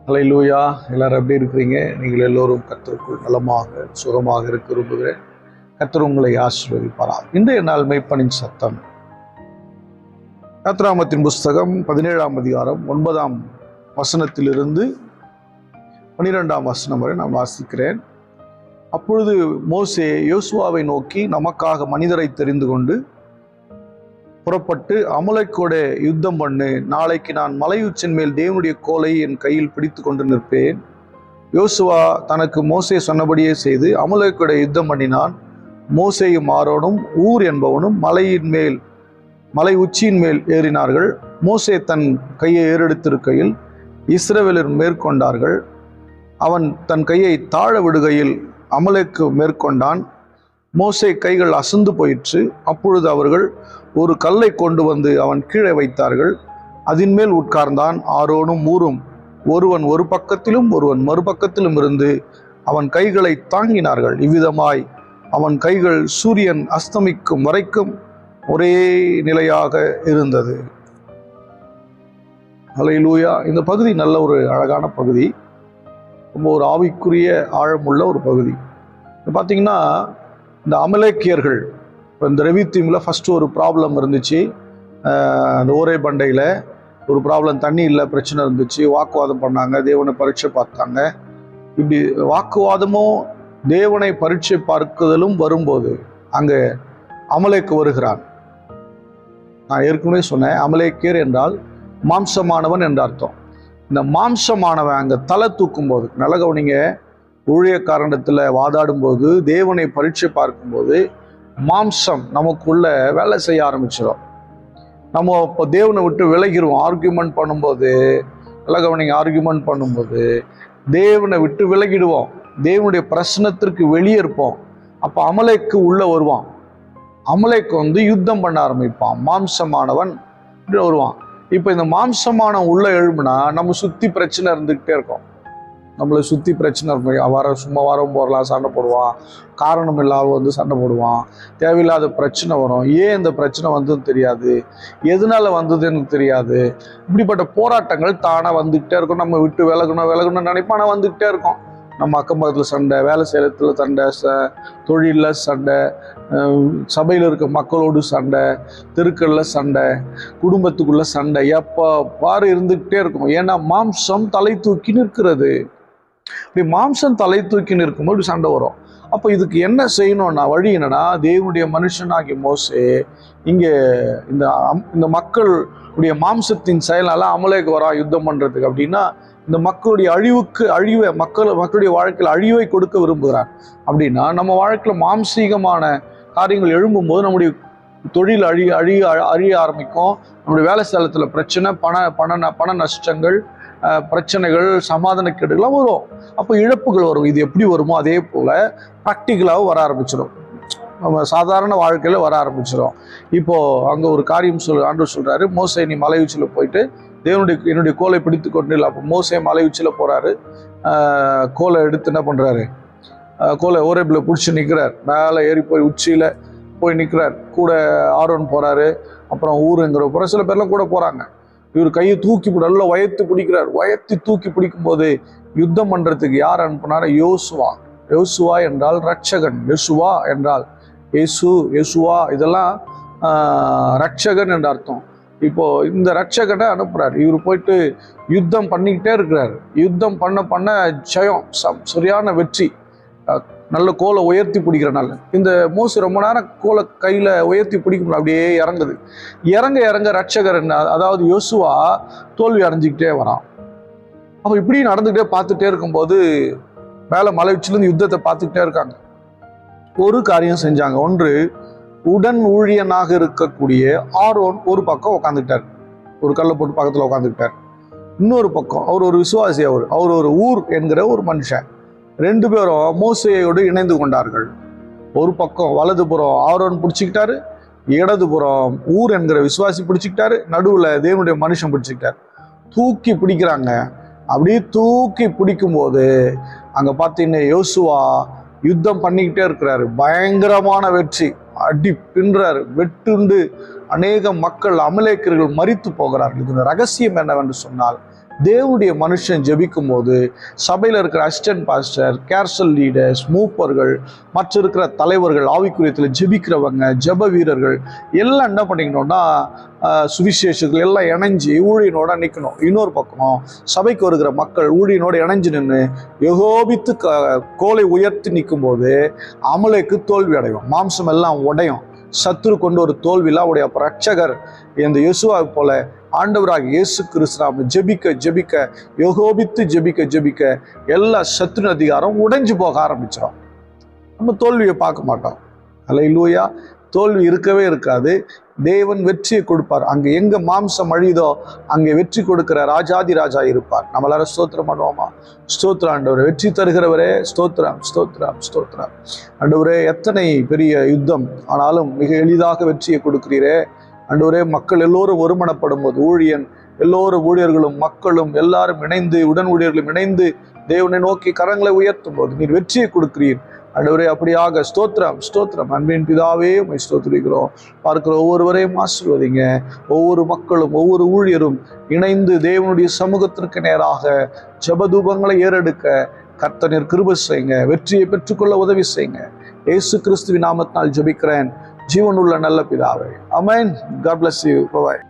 ஹல்லேலூயா. எல்லாரும் எப்படி இருக்கிறீங்க? நீங்கள் எல்லோரும் கர்த்தருக்குள் நலமாக சுகமாக இருக்க விரும்புகிறேன். கர்த்தர் உங்களை ஆசீர்வதிப்பாராக. இன்றைய நாள் மெய்ப்பனின் சத்தம். யாத்திராகமத்தின் புஸ்தகம் 17ஆம் அதிகாரம் 9ஆம் வசனத்திலிருந்து 12ஆம் வசனம் வரை நான் வாசிக்கிறேன். அப்பொழுது மோசே யோசுவாவை நோக்கி, நமக்காக மனிதரை தெரிந்து கொண்டு புறப்பட்டு அமலேக்கோட யுத்தம் பண்ணு. நாளைக்கு நான் மலை உச்சின் மேல் தேவனுடைய கோலை என் கையில் பிடித்து கொண்டு நிற்பேன். யோசுவா தனக்கு மோசே சொன்னபடியே செய்து அமலேக்கோட யுத்தம் பண்ணினான். மோசேயும் ஆரோனும் ஊர் என்பவனும் மலை உச்சியின் மேல் ஏறினார்கள். மோசே தன் கையை ஏறெடுத்திருக்கையில் இஸ்ரவேலர் மேற்கொண்டார்கள். அவன் தன் கையை தாழ விடுகையில் அமலேக்கு மேற்கொண்டான். மோசே கைகள் அசந்து போயிற்று. அப்பொழுது அவர்கள் ஒரு கல்லை கொண்டு வந்து அவன் கீழே வைத்தார்கள். அதன் மேல் உட்கார்ந்தான். ஆரோனும் ஊரும் ஒருவன் ஒரு பக்கத்திலும் ஒருவன் மறுபக்கத்திலும் இருந்து அவன் கைகளை தாங்கினார்கள். இவ்விதமாய் அவன் கைகள் சூரியன் அஸ்தமிக்கும் வரைக்கும் ஒரே நிலையாக இருந்தது. ஹல்லேலூயா. இந்த பகுதி நல்ல ஒரு அழகான பகுதி, ரொம்ப ஒரு ஆவிக்குரிய ஆழமுள்ள ஒரு பகுதி. பார்த்தீங்கன்னா, இந்த அமலேக்கியர்கள் இப்போ இந்த ரெவித்தீமில் ஃபஸ்ட்டு ஒரு ப்ராப்ளம் இருந்துச்சு. அந்த ஓரே பண்டையில் ஒரு ப்ராப்ளம், தண்ணி இல்லை, பிரச்சனை இருந்துச்சு. வாக்குவாதம் பண்ணாங்க, தேவனை பரீட்சை பார்த்தாங்க. இப்படி வாக்குவாதமும் தேவனை பரீட்சை பார்க்குதலும் வரும்போது அங்கே அமலேக்கு வருகிறான். நான் ஏற்கனவே சொன்னேன், அமலேக்கியர் என்றால் மாம்சமானவன் என்ற அர்த்தம். இந்த மாம்சமானவன் அங்கே தலை தூக்கும்போது, நல்ல கவனிங்க, ஊழியக்காரண்டத்தில் வாதாடும்போது, தேவனை பரீட்சை பார்க்கும்போது மாம்சம் நமக்குள்ள வேலை செய்ய ஆரம்பிச்சிடும். நம்ம இப்போ தேவனை விட்டு விலகிடுவோம். ஆர்கியூமெண்ட் பண்ணும்போது, நல்ல கவனிங்க, ஆர்கியூமெண்ட் பண்ணும்போது தேவனை விட்டு விலகிடுவோம். தேவனுடைய பிரச்சனத்திற்கு வெளியே இருப்போம். அப்போ அமலேக்கு உள்ளே வருவான். அமலேக்கு வந்து யுத்தம் பண்ண ஆரம்பிப்பான். மாம்சமானவன் வருவான். இப்போ இந்த மாம்சமானவன் உள்ள எழும்புனா நம்ம சுற்றி பிரச்சனை இருந்துக்கிட்டே இருக்கோம். நம்மளை சுற்றி பிரச்சனை இருக்கும். சும்மா வாரம் போடலாம், சண்டை போடுவான். காரணம் இல்லாத வந்து சண்டை போடுவான். தேவையில்லாத பிரச்சனை வரும். ஏன் இந்த பிரச்சனை வந்ததுன்னு தெரியாது, எதனால வந்ததுன்னு தெரியாது. இப்படிப்பட்ட போராட்டங்கள் தானாக வந்துக்கிட்டே இருக்கும். நம்ம விட்டு விலகணும்னு நினைப்பான வந்துக்கிட்டே இருக்கும். நம்ம அக்கம் பக்கத்தில் சண்டை, வேலை செய்யறதுல சண்டை, தொழிலில் சண்டை, சபையில் இருக்க மக்களோடு சண்டை, தெருக்களில் சண்டை, குடும்பத்துக்குள்ள சண்டை, எப்போ பாரு இருந்துக்கிட்டே இருக்கும். ஏன்னா மாம்சம் தலை தூக்கி நிற்கிறது. இப்படி மாம்சம் தலை தூக்கி நிற்கும்போது சண்டை வரும். அப்போ இதுக்கு என்ன செய்யணும்னா, வழி என்னன்னா, தேவனுடைய மனுஷனாகிய மோசே இங்கே இந்த மக்களுடைய மாம்சத்தின் செயலால் அமலேக்கு வரா யுத்தம் பண்ணுறதுக்கு. அப்படின்னா இந்த மக்களுடைய அழிவை மக்களுடைய வாழ்க்கையில் அழிவை கொடுக்க விரும்புகிறார். அப்படின்னா நம்ம வாழ்க்கையில் மாம்சீகமான காரியங்கள் எழும்பும் போது நம்முடைய தொழில் அழிய ஆரம்பிக்கும். நம்முடைய வேலை ஸ்தலத்தில் பிரச்சனை, பண நஷ்டங்கள், பிரச்சனைகள், சமாதானக்கேடுகள்லாம் வரும். அப்போ இழப்புகள் வரும். இது எப்படி வருமோ அதே போல் ப்ராக்டிக்கலாகவும் வர ஆரம்பிச்சிடும். நம்ம சாதாரண வாழ்க்கையில் வர ஆரம்பிச்சிடும். இப்போது அங்கே ஒரு காரியம் ஆண்டவர் சொல்கிறாரு, மோசே நீ மலை உச்சியில் போயிட்டு என்னுடைய கோலை பிடித்து கொண்டு இல்லை. அப்போ மோசே மலை உச்சியில் போகிறாரு. கோலை எடுத்து என்ன பண்ணுறாரு, கோலை ஓரேபில் பிடிச்சி நிற்கிறார். மேலே ஏறி போய் உச்சியில் போய் நிற்கிறார். கூட ஆரோன் போகிறாரு. அப்புறம் ஊருங்கிற சில பேர்லாம் கூட போகிறாங்க. இவர் கையை தூக்கி நல்லா உயர்த்தி பிடிக்கிறார். உயர்த்தி தூக்கி பிடிக்கும்போது யுத்தம் பண்ணுறதுக்கு யார் அனுப்புனார்? யோசுவா. யோசுவா என்றால் ரட்சகன். யோசுவா என்றால் யேசுவா, இதெல்லாம் ரட்சகன் என்ற அர்த்தம். இப்போ இந்த ரட்சகனை அனுப்புறாரு. இவர் போயிட்டு யுத்தம் பண்ணிக்கிட்டே இருக்கிறார். யுத்தம் பண்ண ஜெயம், சரியான வெற்றி. நல்ல கோலை உயர்த்தி பிடிக்கிறனால இந்த மோசே ரொம்ப நேரம் கோலை கையில் உயர்த்தி பிடிக்கும். அப்படியே இறங்க ரட்சகர் அதாவது யோசுவா தோல்வி அடைஞ்சிக்கிட்டே வரான். அப்போ இப்படி நடந்துக்கிட்டே பார்த்துட்டே இருக்கும்போது மேலே மலை உச்சிலேருந்து யுத்தத்தை பார்த்துக்கிட்டே இருக்காங்க. ஒரு காரியம் செஞ்சாங்க. ஒன்று, உடன் ஊழியனாக இருக்கக்கூடிய ஆரோன் ஒரு பக்கம் உட்காந்துக்கிட்டார். ஒரு கல்லை போட்டு பக்கத்தில் உட்காந்துக்கிட்டார். இன்னொரு பக்கம் அவர் ஒரு விசுவாசி. அவர் ஒரு ஊர் என்கிற ஒரு மனுஷன். ரெண்டு பேரும் மோசேயோடு இணைந்து கொண்டார்கள். ஒரு பக்கம் வலதுபுறம் ஆரோன் பிடிச்சிக்கிட்டாரு, இடதுபுறம் ஊர் என்கிற விசுவாசி பிடிச்சிக்கிட்டாரு, நடுவில் தேவனுடைய மனுஷன் பிடிச்சிக்கிட்டார். தூக்கி பிடிக்கிறாங்க. அப்படியே தூக்கி பிடிக்கும்போது அங்கே பார்த்தீங்கன்னா யோசுவா யுத்தம் பண்ணிக்கிட்டே இருக்கிறாரு. பயங்கரமான வெற்றி. அடி பின்றாரு, வெட்டுண்டு அநேக மக்கள் அமலேக்கியர்கள் மரித்து போகிறார்கள். இது ரகசியம் என்னவென்று சொன்னால், தேவனுடைய மனுஷன் ஜெபிக்கும் போது சபையில் இருக்கிற அசிஸ்டன்ட் பாஸ்டர், கேர்சல் லீடர்ஸ், மூப்பர்கள், மற்ற இருக்கிற தலைவர்கள், ஆவிக்குரியத்தில் ஜெபிக்கிறவங்க, ஜெப வீரர்கள் எல்லாம் என்ன பண்ணிக்கணும்னா சுவிசேஷர்கள் எல்லாம் இணைஞ்சு ஊழியனோட நிற்கணும். இன்னொரு பக்கம் சபைக்கு வருகிற மக்கள் ஊழியனோட இணைஞ்சு நின்று யெகோபித்து கோலை உயர்த்தி நிற்கும் போது அமலேக்கு தோல்வி அடையும், மாம்சம் எல்லாம் உடையும். சத்துரு கொண்டு ஒரு தோல்வியில் அவருடைய ரட்சகர் இந்த யெசுவாவை போல ஆண்டவராக இயேசு கிறிஸ்து ஜெபிக்க ஜெபிக்க யெகோபித்து ஜெபிக்க ஜெபிக்க எல்லா சத்துரு அதிகாரம் உடைஞ்சு போக ஆரம்பிச்சிடும். நம்ம தோல்வியை பார்க்க மாட்டோம். அல்லேலூயா. தோல்வி இருக்கவே இருக்காது. தேவன் வெற்றியை கொடுப்பார். அங்கே எங்க மாம்சம் அழியுதோ அங்கே வெற்றி கொடுக்கிற ராஜாதி ராஜா இருப்பார். நம்ம எல்லாரும் ஸ்தோத்திரம் பண்ணுவோமா? ஸ்தோத்திரம் ஆண்டவரே, வெற்றி தருகிறவரே, ஸ்தோத்திரம் ஸ்தோத்திரம் ஸ்தோத்திரம். ஆண்டவரே, எத்தனை பெரிய யுத்தம் ஆனாலும் மிக எளிதாக வெற்றியை கொடுக்கிறீரே. ஆண்டவரே, மக்கள் எல்லோரும் ஒருமனப்படும் போது, எல்லோரும் ஊழியர்களும் மக்களும் எல்லாரும் இணைந்து, உடன் ஊழியர்களும் இணைந்து தேவனை நோக்கி கரங்களை உயர்த்தும் போது நீர் வெற்றியை கொடுக்கிறீர். ஆண்டவரே, அப்படியாக ஸ்தோத்திரம் ஸ்தோத்திரம். அன்பின் பிதாவே, உம்மை ஸ்தோத்திரிக்கிறோம். பார்க்கிற ஒவ்வொருவரையும் ஆசீர்வதிங்க. ஒவ்வொரு மக்களும் ஒவ்வொரு ஊழியரும் இணைந்து தேவனுடைய சமூகத்திற்கு நேராக ஜெபதூபங்களை ஏறெடுக்க கர்த்தர் கிருபை செய்யுங்க. வெற்றியை பெற்றுக்கொள்ள உதவி செய்யுங்க. இயேசு கிறிஸ்துவின் நாமத்தினால் ஜெபிக்கிறேன் ஜீவனுள்ள நல்ல பிதாவே. ஆமென். God bless you. Bye bye.